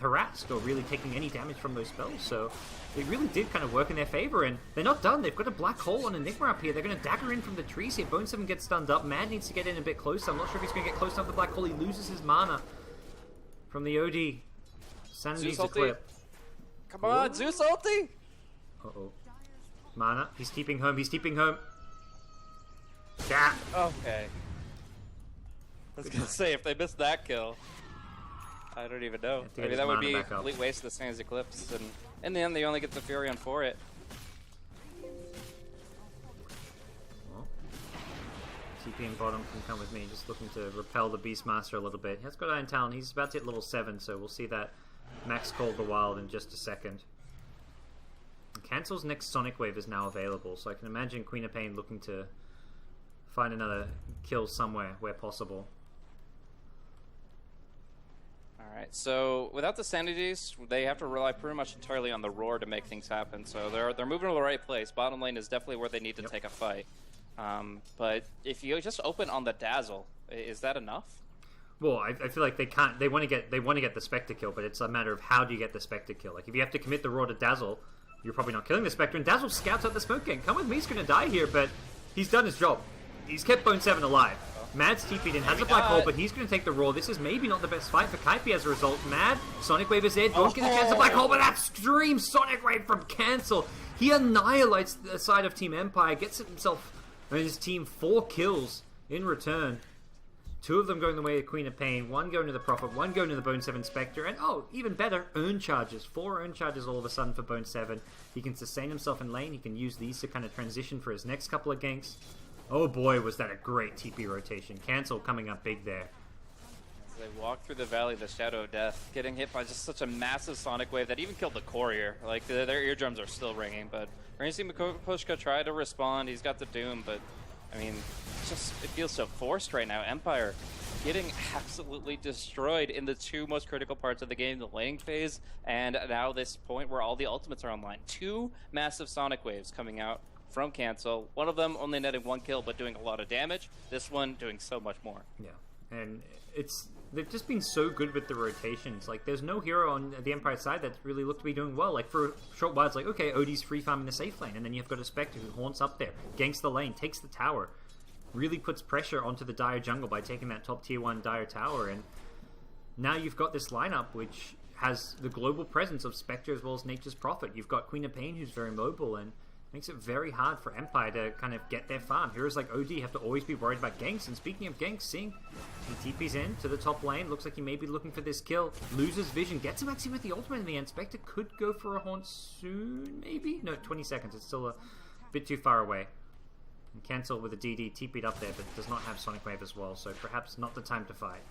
harassed or really taking any damage from those spells, so it really did kind of work in their favor, and they're not done. They've got a black hole on Enigma up here. They're going to dagger in from the trees here. Bone 7 gets stunned up. Mad needs to get in a bit closer. I'm not sure if he's going to get close enough to the black hole. He loses his mana from the OD. Sanity's a clip. Come on, Zeus ulti! Uh-oh. Mana. He's keeping home. He's keeping home. Yeah. Okay. I was gonna say, if they missed that kill, I don't even know. Maybe that would be a complete waste of the Sands Eclipse, and in the end, they only get the Furion for it. Well, TPing bottom can come with me, just looking to repel the Beastmaster a little bit. He has got Iron Talon. He's about to hit level 7, so we'll see that Max Call the Wild in just a second. Cancel's next Sonic Wave is now available, so I can imagine Queen of Pain looking to find another kill somewhere where possible. Alright, so without the Sanities, they have to rely pretty much entirely on the Roar to make things happen, so they're moving to the right place. Bottom lane is definitely where they need to take a fight. But if you just open on the Dazzle, is that enough? Well, I feel like they can't. They want to get the Spectre kill, but it's a matter of how do you get the Spectre kill. Like if you have to commit the Roar to Dazzle, you're probably not killing the Spectre, and Dazzle scouts out the smoke gang. Come with me, he's going to die here, but he's done his job. He's kept Bone 7 alive. Mad's TP'd in, has a black hole, but he's going to take the Roar. This is maybe not the best fight for Kaipi as a result. Mad, Sonic Wave is there, don't get the chance of black hole, but that extreme Sonic Wave from Cancel. He annihilates the side of Team Empire, gets himself and his team 4 kills in return. 2 of them going the way of Queen of Pain, 1 going to the Prophet, 1 going to the Bone 7 Spectre, and oh, even better, Urn Charges. 4 Urn Charges all of a sudden for Bone 7. He can sustain himself in lane, he can use these to kind of transition for his next couple of ganks. Oh boy, was that a great TP rotation. Cancel coming up big there. As they walk through the valley of the Shadow of Death, getting hit by just such a massive Sonic Wave that even killed the Courier. Like, their eardrums are still ringing, but we're going to see Mipushka try to respond. He's got the Doom, but, I mean, it feels so forced right now. Empire getting absolutely destroyed in the 2 most critical parts of the game, the laning phase, and now this point where all the ultimates are online. 2 massive Sonic Waves coming out from Cancel. One of them only netting 1 kill, but doing a lot of damage. This one doing so much more. Yeah, and they've just been so good with the rotations. Like, there's no hero on the Empire side that's really looked to be doing well. Like, for a short while, it's like, okay, Odie's free farming the safe lane, and then you've got a Spectre who haunts up there, ganks the lane, takes the tower, really puts pressure onto the Dire jungle by taking that top tier 1 Dire tower, and now you've got this lineup which has the global presence of Spectre as well as Nature's Prophet. You've got Queen of Pain who's very mobile, and makes it very hard for Empire to kind of get their farm. Heroes like OD have to always be worried about ganks, and speaking of ganks, seeing he TP's in to the top lane, looks like he may be looking for this kill, loses vision, gets him actually with the ultimate in the end. Spectre could go for a haunt soon, maybe? No, 20 seconds, it's still a bit too far away. And Cancel with a DD TP'd up there, but does not have Sonic Wave as well, so perhaps not the time to fight.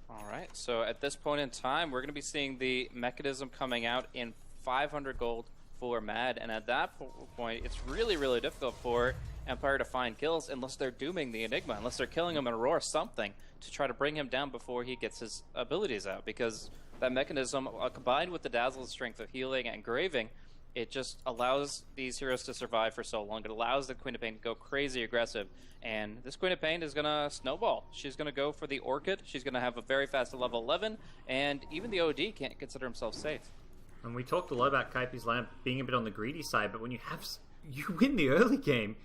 Alright, so at this point in time, we're going to be seeing the mechanism coming out in 500 gold for Mad, and at that point, it's really, really difficult for Empire to find kills unless they're dooming the Enigma, unless they're killing him in a roar, something to try to bring him down before he gets his abilities out, because that mechanism, combined with the Dazzle's strength of healing and graving, it just allows these heroes to survive for so long. It allows the Queen of Pain to go crazy aggressive, and this Queen of Pain is going to snowball. She's going to go for the Orchid, she's going to have a very fast level 11, and even the OD can't consider himself safe. And we talked a lot about Kaipi's lineup being a bit on the greedy side, but when you win the early game,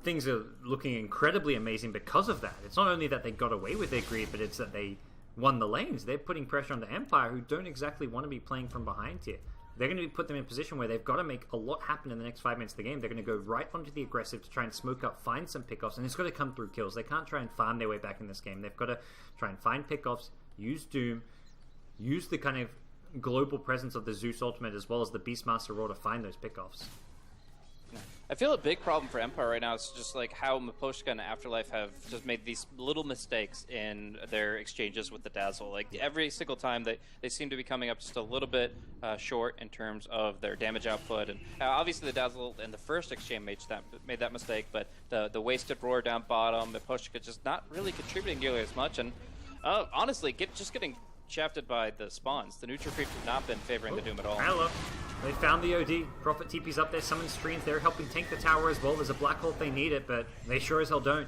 things are looking incredibly amazing because of that. It's not only that they got away with their greed, but it's that they won the lanes. They're putting pressure on the Empire, who don't exactly want to be playing from behind here. They're going to put them in a position where they've got to make a lot happen in the next 5 minutes of the game. They're going to go right onto the aggressive to try and smoke up, find some pickoffs, and it's got to come through kills. They can't try and farm their way back in this game. They've got to try and find pickoffs, use Doom, use the kind of global presence of the Zeus ultimate as well as the Beastmaster Roar to find those pickoffs. I feel a big problem for Empire right now is just like how Mipushka and Afterlife have just made these little mistakes in their exchanges with the Dazzle. Like every single time they seem to be coming up just a little bit short in terms of their damage output. And obviously the Dazzle in the first exchange made that mistake, but the wasted Roar down bottom, Mipushka just not really contributing nearly as much. And honestly, just getting shafted by the spawns. The neutral creeps have not been favoring the Doom at all. Hello. They found the OD. Prophet TP's up there, summons streams. They're helping tank the tower as well. There's a black hole if they need it, but they sure as hell don't.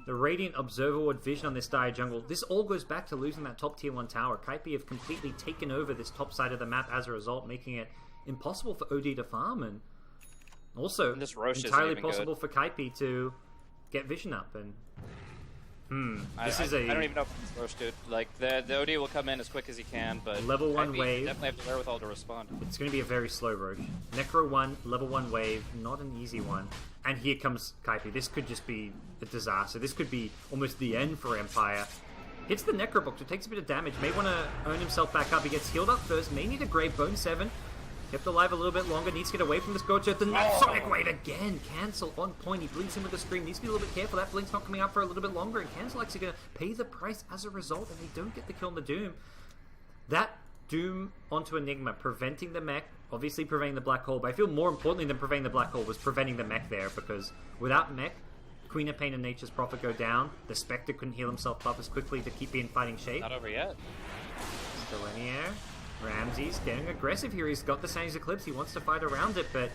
The Radiant Observer vision on this dire jungle. This all goes back to losing that top tier 1 tower. Kaipi have completely taken over this top side of the map as a result, making it impossible for OD to farm, and also this Roche entirely possible for Kaipi to get vision up. And I don't even know if it's Roche, dude. Like the OD will come in as quick as he can, but level 1 wave definitely have the wherewithal to respond. It's going to be a very slow Roche. Necro 1, level 1 wave, not an easy one. And here comes Kaipi. This could just be a disaster. This could be almost the end for Empire. Hits the Necro box, so takes a bit of damage. May want to earn himself back up. He gets healed up first. May need a Grave Bone 7. Kept alive a little bit longer. Needs to get away from this Scorcher. The Sonic Wave again. Cancel on point. He bleeds in with the Scream. Needs to be a little bit careful. That Blink's not coming out for a little bit longer. And Cancel actually going to pay the price as a result. And they don't get the kill on the Doom. That Doom onto Enigma, preventing the mech, obviously preventing the Black Hole, but I feel more importantly than preventing the Black Hole was preventing the mech there, because without mech, Queen of Pain and Nature's Prophet go down, the Spectre couldn't heal himself up as quickly to keep in fighting shape. Not over yet. Selenier, Ramsey's getting aggressive here, he's got the Sandy's Eclipse, he wants to fight around it, but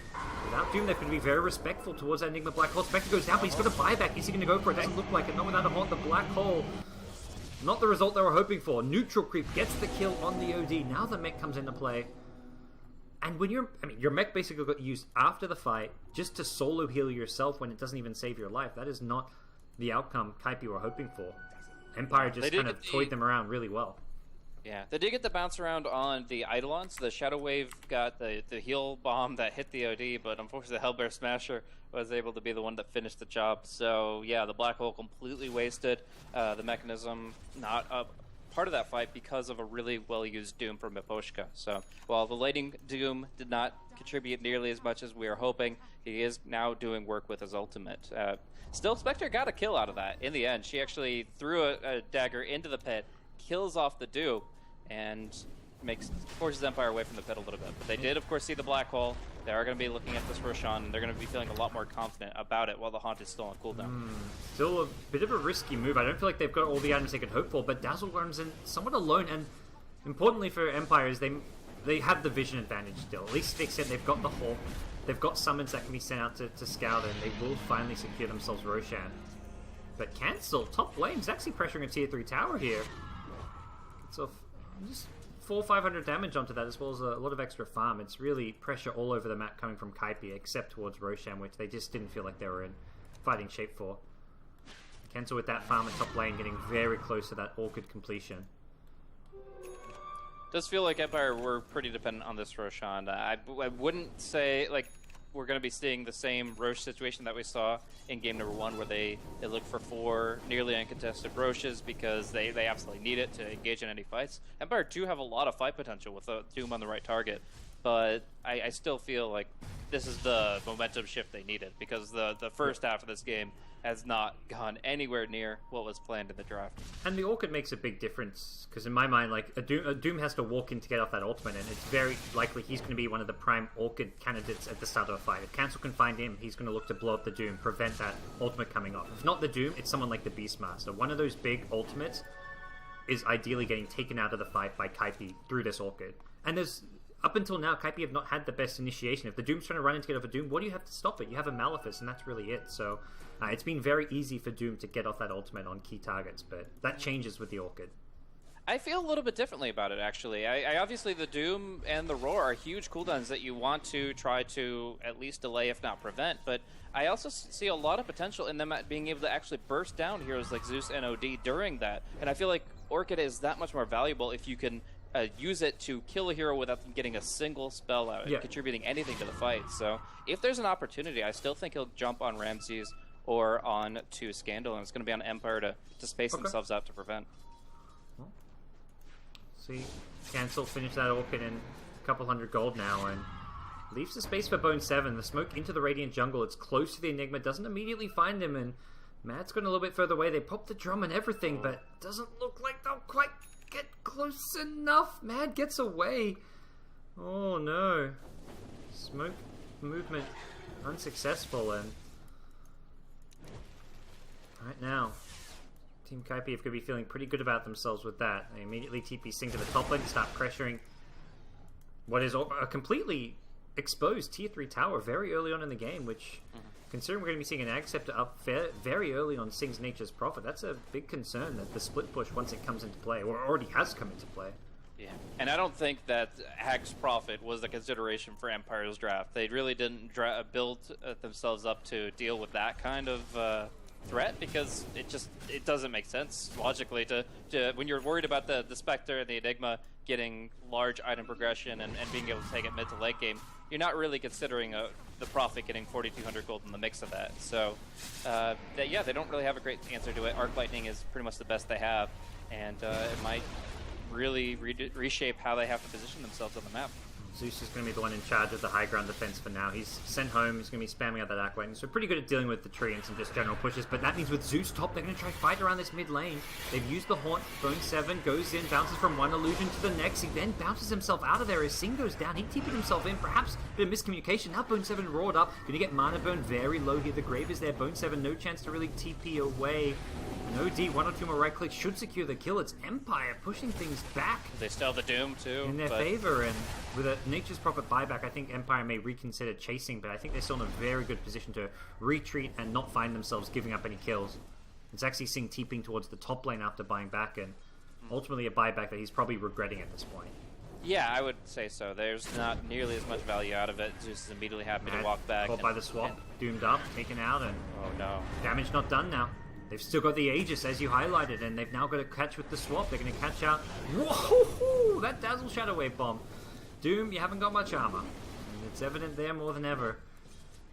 without Doom, they're going to be very respectful towards that Enigma Black Hole. Spectre goes down, but he's got a buyback, is he going to go for it? Doesn't look like it, not without a haunt, the Black Hole. Not the result they were hoping for. Neutral Creep gets the kill on the OD. Now the mech comes into play. And when your mech basically got used after the fight just to solo heal yourself when it doesn't even save your life. That is not the outcome Kaipi were hoping for. Empire just kind of toyed them around really well. Yeah, they did get the bounce around on the Eidolons. The Shadow Wave got the heal bomb that hit the OD, but unfortunately the Hellbear Smasher was able to be the one that finished the job. So yeah, the Black Hole completely wasted. The Mechanism not a part of that fight because of a really well-used Doom from Miposhka. So while the Lightning Doom did not contribute nearly as much as we were hoping, he is now doing work with his ultimate. Still, Spectre got a kill out of that in the end. She actually threw a dagger into the pit, kills off the Doom, and forces Empire away from the pit a little bit. But they did, of course, see the Black Hole. They are going to be looking at this Roshan, and they're going to be feeling a lot more confident about it while the Haunt is still on cooldown. Still a bit of a risky move. I don't feel like they've got all the items they could hope for, but Dazzle runs in somewhat alone, and importantly for Empire is they have the vision advantage still. At least to the extent they've got the Hawk, they've got summons that can be sent out to scout, and they will finally secure themselves Roshan. But Cancel, top lane's actually pressuring a tier 3 tower here. It's off just 400-500 damage onto that, as well as a lot of extra farm. It's really pressure all over the map coming from Kaipi, except towards Roshan, which they just didn't feel like they were in fighting shape for. Cancel with that farm at top lane, getting very close to that Orchid completion. Does feel like Empire were pretty dependent on this Roshan. I wouldn't say like we're going to be seeing the same Roche situation that we saw in game number 1, where they look for 4 nearly uncontested Roches because they absolutely need it to engage in any fights. Empire do have a lot of fight potential with a Doom on the right target, but I still feel like this is the momentum shift they needed, because the first half of this game has not gone anywhere near what was planned in the draft. And the Orchid makes a big difference, because in my mind, like a Doom has to walk in to get off that ultimate, and it's very likely he's going to be one of the prime Orchid candidates at the start of a fight. If Cancel can find him, he's going to look to blow up the Doom, prevent that ultimate coming off. If not the Doom, it's someone like the Beastmaster. One of those big ultimates is ideally getting taken out of the fight by Kaipi through this Orchid. And there's up until now, Kaipi have not had the best initiation. If the Doom's trying to run in to get off a Doom, what do you have to stop it? You have a Malefice, and that's really it. So it's been very easy for Doom to get off that ultimate on key targets, but that changes with the Orchid. I feel a little bit differently about it, actually. I obviously, the Doom and the Roar are huge cooldowns that you want to try to at least delay, if not prevent, but I also see a lot of potential in them being able to actually burst down heroes like Zeus and OD during that, and I feel like Orchid is that much more valuable if you can use it to kill a hero without them getting a single spell out and contributing anything to the fight. So if there's an opportunity, I still think he'll jump on Ramses or on to Scandal, and it's going to be on Empire to space themselves out to prevent. Well, see, Cancel finish that Orchid in a couple hundred gold now, and leaves the space for Bone 7. The smoke into the Radiant jungle. It's close to the Enigma, doesn't immediately find him, and Matt's going a little bit further away. They pop the drum and everything, but doesn't look like they'll quite get close enough. Mad gets away. Oh no. Smoke movement unsuccessful, and right now Team Kaipi could be feeling pretty good about themselves with that. They immediately TP Sing to the top lane to start pressuring what is a completely exposed tier 3 tower very early on in the game, which, considering we're going to be seeing an Ag Scepter up very early on Sing's Nature's Prophet, that's a big concern that the split push, once it comes into play, or already has come into play. Yeah, and I don't think that Hag's Profit was a consideration for Empire's draft. They really didn't build themselves up to deal with that kind of threat, because it doesn't make sense logically to when you're worried about the Spectre and the Enigma getting large item progression and being able to take it mid to late game. You're not really considering the Prophet getting 4,200 gold in the mix of that. So, yeah, they don't really have a great answer to it. Arc Lightning is pretty much the best they have, and it might really reshape how they have to position themselves on the map. Zeus is going to be the one in charge of the high ground defense for now. He's sent home. He's going to be spamming out that Arc Lightning. So pretty good at dealing with the tree and some just general pushes. But that means with Zeus top, they're going to try to fight around this mid lane. They've used the Haunt. Bone 7 goes in, bounces from one illusion to the next. He then bounces himself out of there as Sing goes down. He TP'd himself in. Perhaps a bit of miscommunication. Now Bone 7 roared up. Going to get mana burn very low here. The Grave is there. Bone 7, no chance to really TP away. No D, one or two more right clicks should secure the kill. It's Empire pushing things back. They still have the Doom too. In their favor, and with a Nature's Prophet buyback, I think Empire may reconsider chasing, but I think they're still in a very good position to retreat and not find themselves giving up any kills. It's actually seeing TPing towards the top lane after buying back, and ultimately a buyback that he's probably regretting at this point. Yeah, I would say so. There's not nearly as much value out of it. Zeus is immediately happy to walk back. Caught by the swap, doomed up, taken out, and oh no, damage not done now. They've still got the Aegis, as you highlighted, and they've now got to catch with the swap. They're going to catch out. Whoa! That Dazzle Shadow Wave Bomb. Doom, you haven't got much armor. And it's evident there more than ever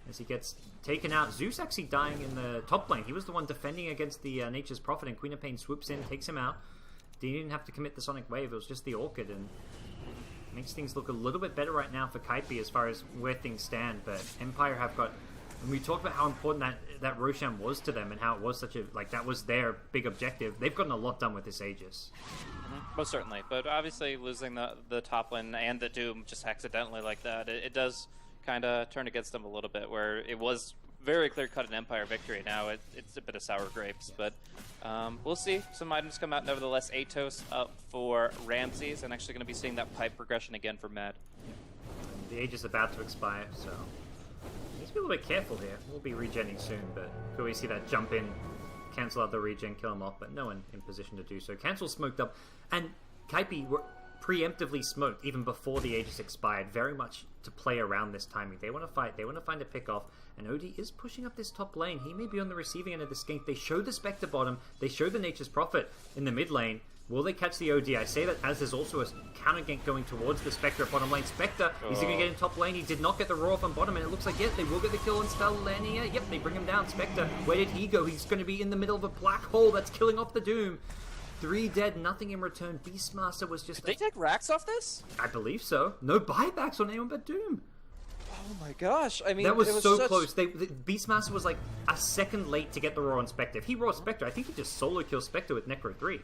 as he gets taken out. Zeus actually dying in the top lane. He was the one defending against the Nature's Prophet, and Queen of Pain swoops in, takes him out. He didn't have to commit the Sonic Wave. It was just the Orchid, and makes things look a little bit better right now for Kaipi as far as where things stand. But Empire have got... When we talked about how important that Roshan was to them and how it was such a, like, that was their big objective, they've gotten a lot done with this Aegis. Most certainly, but obviously losing the top lane and the Doom just accidentally like that, it does kind of turn against them a little bit, where it was very clear-cut an Empire victory. Now it's a bit of sour grapes, but we'll see. Some items come out nevertheless. Atos up for Ramses, and actually going to be seeing that pipe progression again for Mad. The Aegis is about to expire, so... Let's be a little bit careful here. We'll be regenning soon, but could we see that jump in, cancel out the regen, kill him off, but no one in position to do so. Cancel smoked up, and Kaipi were preemptively smoked even before the Aegis expired, very much to play around this timing. They want to fight, they want to find a pick off, and Odie is pushing up this top lane. He may be on the receiving end of the skink. They show the Spectre bottom, they show the Nature's Prophet in the mid lane. Will they catch the OD? I say that as there's also a counter gank going towards the Spectre at bottom lane. Spectre, is he going to get in top lane? He did not get the roar off on bottom, and it looks like, yeah, they will get the kill on Stalenia. Yep, they bring him down. Spectre, where did he go? He's going to be in the middle of a black hole that's killing off the Doom. 3 dead, nothing in return. Beastmaster was just... Did they take racks off this? I believe so. No buybacks on anyone but Doom. Oh my gosh, I mean... That was so close. Beastmaster was like a second late to get the roar on Spectre. If he roared Spectre, I think he just solo kills Spectre with Necro 3.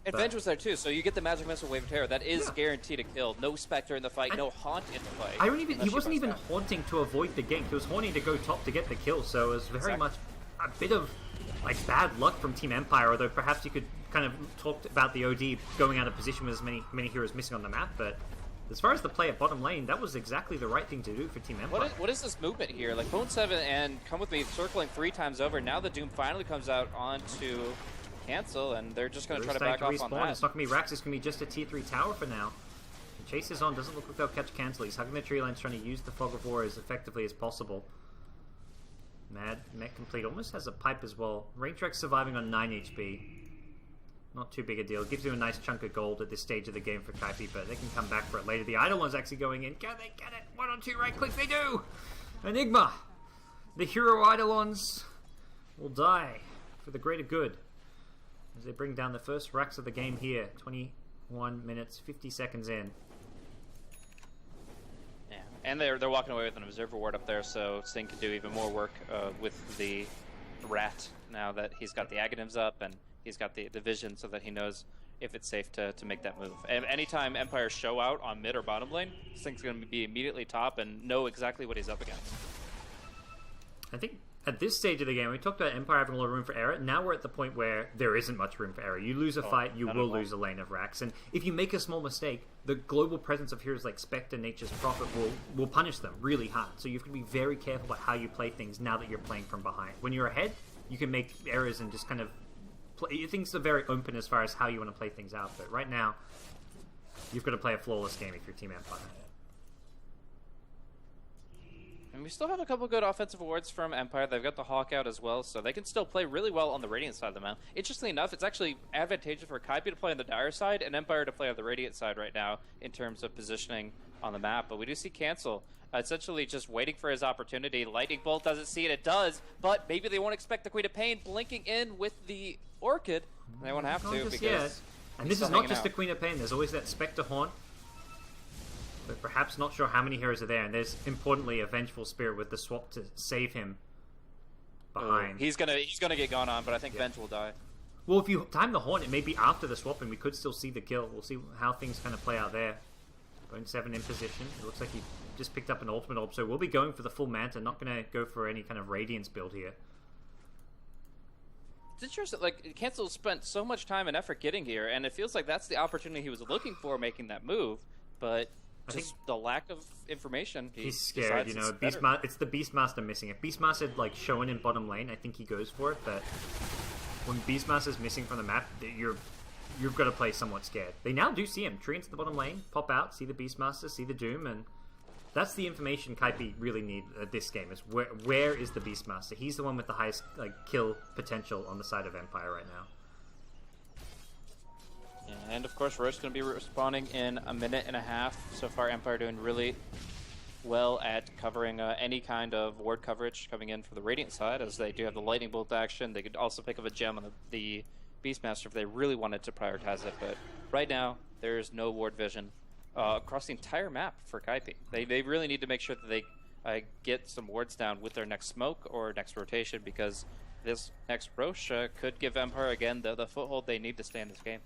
Advantage was there too, so you get the Magic Missile Wave of Terror. That is guaranteed a kill. No Spectre in the fight, no Haunt in the fight. He wasn't even haunting to avoid the gank. He was haunting to go top to get the kill, so it was very much a bit of like bad luck from Team Empire, although perhaps you could kind of talk about the OD going out of position with as many heroes missing on the map, but as far as the play at bottom lane, that was exactly the right thing to do for Team Empire. What is this movement here? Like Bone 7 and Come With Me circling 3 times over. Now the Doom finally comes out onto cancel, and they're just going to try to back off on that. It's not going to be Rax, it's going to be just a tier 3 tower for now. The chase is on, doesn't look like they'll catch cancel. He's hugging the tree lines, trying to use the Fog of War as effectively as possible. Mad Mech Complete almost has a pipe as well. Raintrack surviving on 9 HP. Not too big a deal. Gives you a nice chunk of gold at this stage of the game for Kaipi, but they can come back for it later. The Eidolon's actually going in. Can they get it? 1 or 2 right clicks, they do! Enigma! The hero Eidolons will die for the greater good as they bring down the first racks of the game here. 21 minutes, 50 seconds in. Yeah, and they're walking away with an Observer Ward up there, so Sting can do even more work with the Rat now that he's got the Aghanims up and he's got the vision, so that he knows if it's safe to make that move. And anytime Empire show out on mid or bottom lane, Sting's going to be immediately top and know exactly what he's up against. I think at this stage of the game, we talked about Empire having a lot of room for error. Now we're at the point where there isn't much room for error. You lose a fight, you will lose a lane of racks. And if you make a small mistake, the global presence of heroes like Spectre, Nature's Prophet will punish them really hard. So you have to be very careful about how you play things now that you're playing from behind. When you're ahead, you can make errors and just kind of play. Things are very open as far as how you want to play things out. But right now, you've got to play a flawless game if you're Team Empire. And we still have a couple good offensive awards from Empire. They've got the Hawk out as well, so they can still play really well on the Radiant side of the map. Interestingly enough, it's actually advantageous for Kaipi to play on the Dire side and Empire to play on the Radiant side right now in terms of positioning on the map. But we do see Cancel essentially just waiting for his opportunity. Lightning Bolt doesn't see it, it does, but maybe they won't expect the Queen of Pain blinking in with the Orchid. They won't have to because... Yet. And this is not just the Queen of Pain, there's always that Spectre Haunt. But perhaps not sure how many heroes are there, and there's importantly a Vengeful Spirit with the swap to save him behind. He's gonna get gone on, but I think Venge will die. Well, if you time the Haunt, it may be after the swap, and we could still see the kill. We'll see how things kind of play out there. Bone 7 in position. It looks like he just picked up an ultimate orb, so we'll be going for the full Manta, not going to go for any kind of Radiance build here. It's interesting, like, Cancel spent so much time and effort getting here, and it feels like that's the opportunity he was looking for making that move, but... just the lack of information. He's scared, you know. It's the Beastmaster missing. If Beastmaster had, like, shown in bottom lane, I think he goes for it, but when Beastmaster's missing from the map, you've got to play somewhat scared. They now do see him. Tree into the bottom lane, pop out, see the Beastmaster, see the Doom, and that's the information Kaipi really need at this game, is where is the Beastmaster? He's the one with the highest, like, kill potential on the side of Empire right now. And of course, Roche going to be respawning in a minute and a half. So far, Empire doing really well at covering any kind of ward coverage coming in from the Radiant side, as they do have the Lightning Bolt action. They could also pick up a gem on the Beastmaster if they really wanted to prioritize it. But right now, there's no ward vision across the entire map for Kaipi. They really need to make sure that they get some wards down with their next smoke or next rotation, because this next Roche could give Empire again the foothold they need to stay in this game.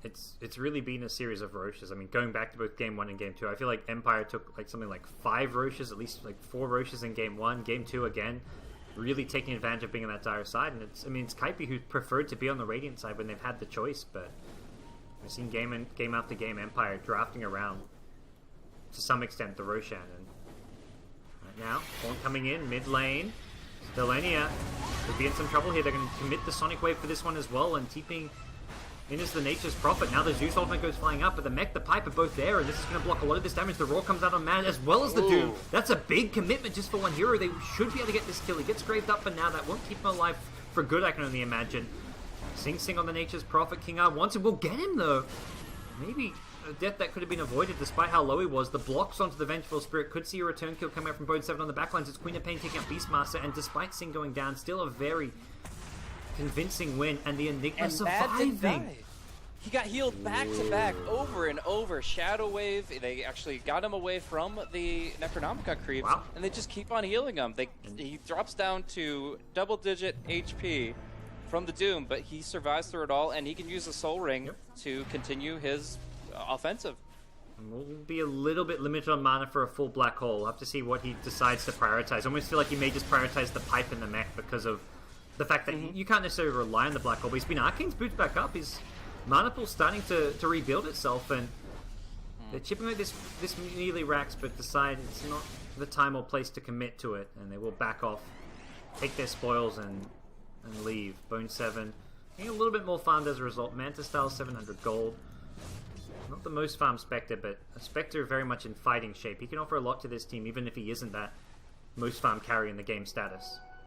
It's really been a series of Roches. I mean, going back to both Game 1 and Game 2, I feel like Empire took like something like 5 Roches, at least like 4 Roches in Game 1. Game 2, again, really taking advantage of being on that Dire side. And it's Kaipi who preferred to be on the Radiant side when they've had the choice, but we've seen game after game Empire drafting around, to some extent, the Roshan. And right now, Horn coming in, mid lane. Delenia could be in some trouble here. They're going to commit the Sonic Wave for this one as well, and keeping... in is the Nature's Prophet. Now the Zeus ultimate goes flying up, but the Mech, the Pipe are both there, and this is going to block a lot of this damage. The Roar comes out on Mad as well as the Doom. That's a big commitment just for one hero. They should be able to get this kill. He gets graved up, but now that won't keep him alive for good, I can only imagine. Sing on the Nature's Prophet. King R wants him. We'll get him, though. Maybe a death that could have been avoided despite how low he was. The blocks onto the Vengeful Spirit could see a return kill coming out from Bone 7 on the backlines. It's Queen of Pain taking out Beastmaster, and despite Sing going down, still a very convincing win, and the Enigma surviving. He got healed back-to-back over and over. Shadow Wave, they actually got him away from the Necronomicon creeps, and they just keep on healing him. He drops down to double-digit HP from the Doom, but he survives through it all, and he can use the Soul Ring to continue his offensive. We'll be a little bit limited on mana for a full Black Hole. We'll have to see what he decides to prioritize. I almost feel like he may just prioritize the Pipe and the Mech because of the fact that you can't necessarily rely on the Black Hole, but he's been Arcane's boots back up. His mana pool's starting to rebuild itself, and they're chipping away this melee racks, but decide it's not the time or place to commit to it, and they will back off, take their spoils, and leave. Bone 7 getting a little bit more farmed as a result. Manta style 700 gold. Not the most farmed Spectre, but a Spectre very much in fighting shape. He can offer a lot to this team, even if he isn't that most farmed carry in the game status.